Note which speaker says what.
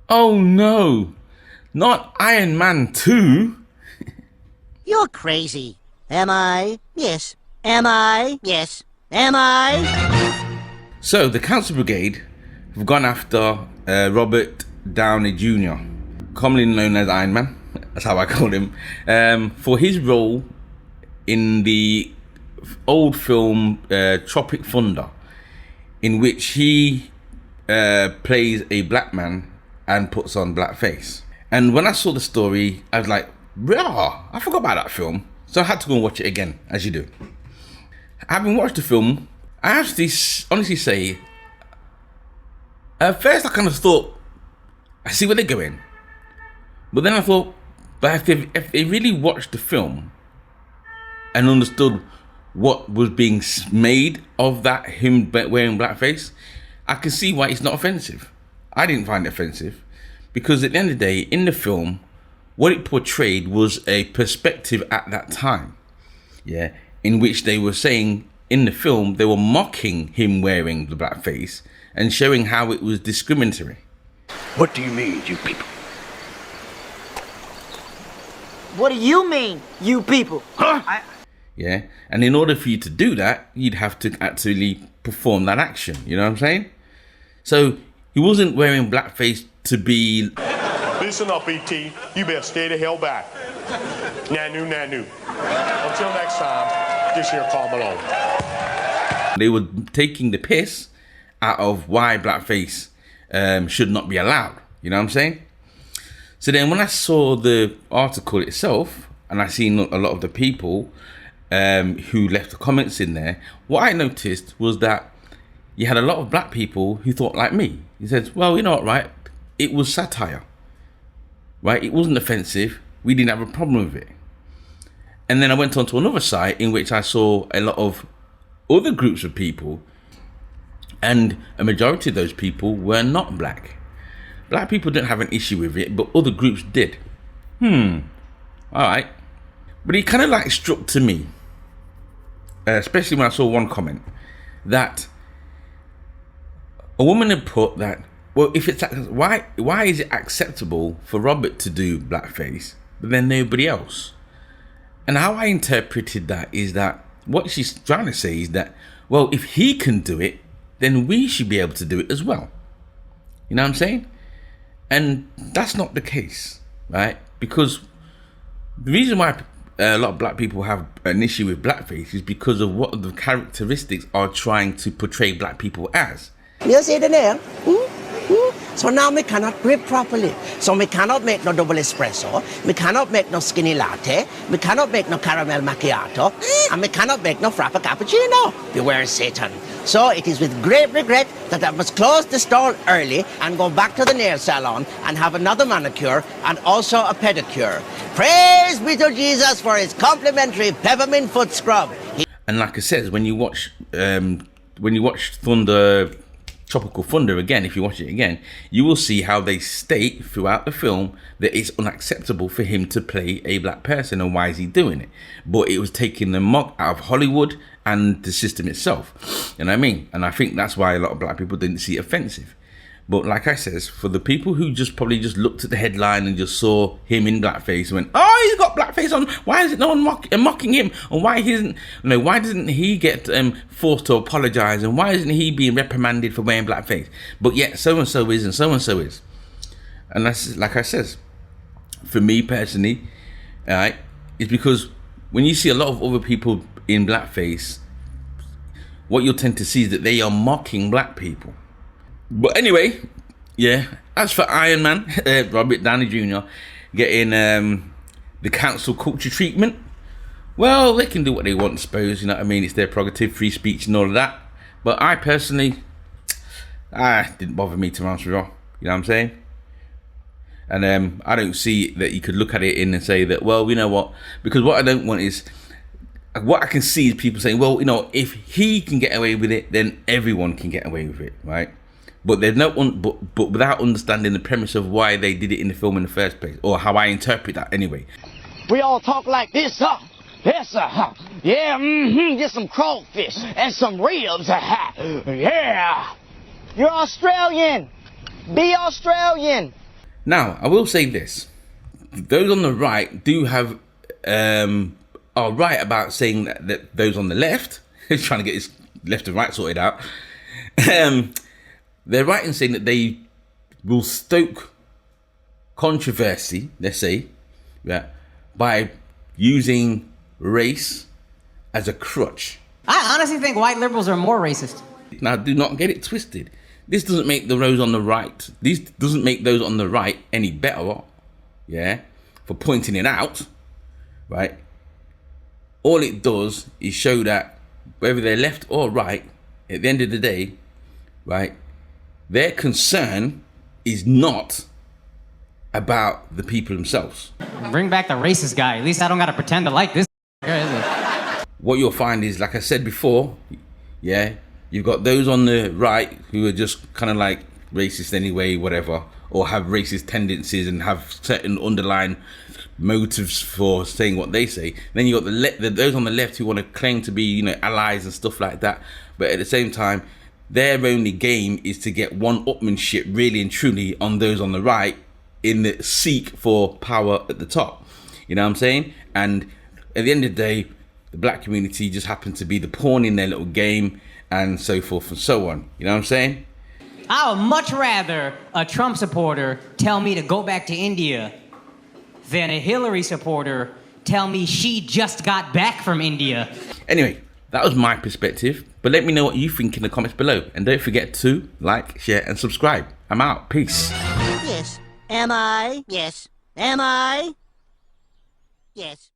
Speaker 1: Oh no, not Iron Man 2.
Speaker 2: You're crazy. Am I? Yes. Am I? Yes. Am I?
Speaker 1: So the Council Brigade have gone after Robert Downey Jr., commonly known as Iron Man, that's how I call him, for his role in the old film Tropic Thunder, in which he plays a black man and puts on blackface. And when I saw the story, I was like, rah, I forgot about that film. So I had to go and watch it again, as you do. Having watched the film, I have to honestly say, at first I kind of thought, I see where they're going. But then I thought, but if they really watched the film and understood what was being made of that, him wearing blackface, I can see why it's not offensive. I didn't find it offensive because at the end of the day, in the film, what it portrayed was a perspective at that time, yeah, in which they were saying in the film they were mocking him wearing the blackface and showing how it was discriminatory.
Speaker 3: What do you mean, you people?
Speaker 4: What do you mean, you people?
Speaker 3: Huh?
Speaker 1: Yeah, and in order for you to do that, you'd have to actually perform that action. You know what I'm saying? So he wasn't wearing blackface to be.
Speaker 5: Listen up, E.T. You better stay the hell back. Nanu, nanu. Until next time, this here Carl Malone.
Speaker 1: They were taking the piss out of why blackface should not be allowed. You know what I'm saying? So then when I saw the article itself, and I seen a lot of the people who left the comments in there, what I noticed was that you had a lot of black people who thought like me. He said, well, you know what, right? It was satire, right? It wasn't offensive. We didn't have a problem with it. And then I went on to another site in which I saw a lot of other groups of people, and a majority of those people were not black. Black people didn't have an issue with it, but other groups did. All right. But it kind of like struck to me, especially when I saw one comment, that a woman had put that, well, if it's why is it acceptable for Robert to do blackface, but then nobody else? And how I interpreted that is that what she's trying to say is that, well, if he can do it, then we should be able to do it as well. You know what I'm saying? And that's not the case, right? Because the reason why a lot of black people have an issue with blackface is because of what the characteristics are trying to portray black people as.
Speaker 6: You see the name? So now we cannot grip properly. So we cannot make no double espresso, we cannot make no skinny latte, we cannot make no caramel macchiato, and we cannot make no frappa cappuccino. Beware Satan. So it is with great regret that I must close the stall early and go back to the nail salon and have another manicure and also a pedicure. Praise be to Jesus for his complimentary peppermint foot scrub.
Speaker 1: And like I said, when you watch Thunder, Tropical Thunder again, if you watch it again, you will see how they state throughout the film that it's unacceptable for him to play a black person, and why is he doing it? But it was taking the mock out of Hollywood and the system itself. You know what I mean? And I think that's why a lot of black people didn't see it offensive. But like I says, for the people who probably just looked at the headline and just saw him in blackface and went, oh, he's got blackface on, why is it no one mocking him? And why doesn't he get forced to apologize? And why isn't he being reprimanded for wearing blackface? But yet so-and-so is and so-and-so is. And that's, like I says, for me personally, it's because when you see a lot of other people in blackface, what you'll tend to see is that they are mocking black people. But anyway, yeah, as for Iron Man, Robert Downey Jr. getting the cancel culture treatment, well, they can do what they want, I suppose, you know what I mean? It's their prerogative, free speech and all of that. But I personally, didn't bother me, to be honest with you know what I'm saying? And I don't see that you could look at it and say that, well, you know what? Because what I don't want is, what I can see is people saying, well, you know, if he can get away with it, then everyone can get away with it, right? But there's no one, but without understanding the premise of why they did it in the film in the first place, or how I interpret that anyway.
Speaker 4: We all talk like this, huh? Yes, huh? Yeah, get some crawfish and some ribs, huh? Yeah. You're Australian. Be Australian.
Speaker 1: Now, I will say this. Those on the right do have, are right about saying that those on the left, he's trying to get his left and right sorted out. They're right in saying that they will stoke controversy, let's say, yeah, by using race as a crutch.
Speaker 7: I honestly think white liberals are more racist.
Speaker 1: Now, do not get it twisted. This doesn't make those on the right. This doesn't make those on the right any better, yeah, for pointing it out, right? All it does is show that whether they're left or right, at the end of the day, right, their concern is not about the people themselves.
Speaker 7: Bring back the racist guy. At least I don't gotta pretend to like this.
Speaker 1: What you'll find is, like I said before, yeah, you've got those on the right who are just kind of like racist anyway, whatever, or have racist tendencies and have certain underlying motives for saying what they say. Then you got those on the left who want to claim to be, you know, allies and stuff like that, but at the same time, their only game is to get one-upmanship really and truly on those on the right in the seek for power at the top. You know what I'm saying? And at the end of the day, the black community just happens to be the pawn in their little game, and so forth and so on. You know what I'm saying?
Speaker 7: I would much rather a Trump supporter tell me to go back to India than a Hillary supporter tell me she just got back from India.
Speaker 1: Anyway, that was my perspective, but let me know what you think in the comments below. And don't forget to like, share, and subscribe. I'm out. Peace.
Speaker 2: Yes. Am I? Yes. Am I? Yes.